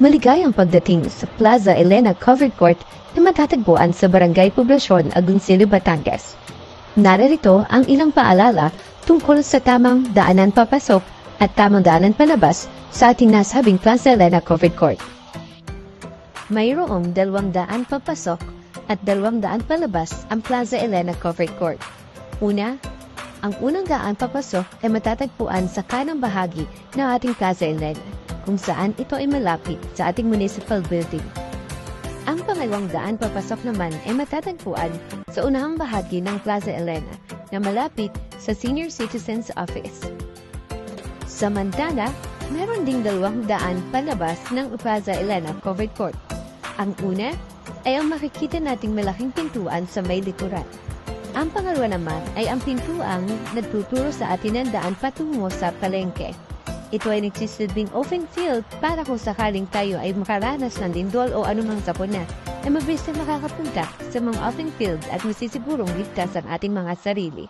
Maligayang pagdating sa Plaza Elena Covered Court na matatagpuan sa Barangay Poblasyon, Agoncillo, Batangas. Narito ang ilang paalala tungkol sa tamang daanan papasok at tamang daanan palabas sa ating nasabing Plaza Elena Covered Court. Mayroong 200 papasok at 200 palabas ang Plaza Elena Covered Court. Una, ang unang daan papasok ay matatagpuan sa kanang bahagi ng ating Plaza Elena, kung saan ito ay malapit sa ating municipal building. Ang pangalawang daan papasok naman ay matatagpuan sa unahang bahagi ng Plaza Elena na malapit sa Senior Citizens Office. Samantala, meron ding 200 palabas ng Plaza Elena Covered Court. Ang una ay ang makikita nating malaking pintuan sa may likuran. Ang pangalawa naman ay ang pintuang nagtuturo sa atin ng daan patungo sa palengke. Ito ay nagsisilbing open field para kung sakaling tayo ay makaranas ng lindol o anumang sakuna, ay mabilis na makakapunta sa mga open field at masisigurong ligtas ang ating mga sarili.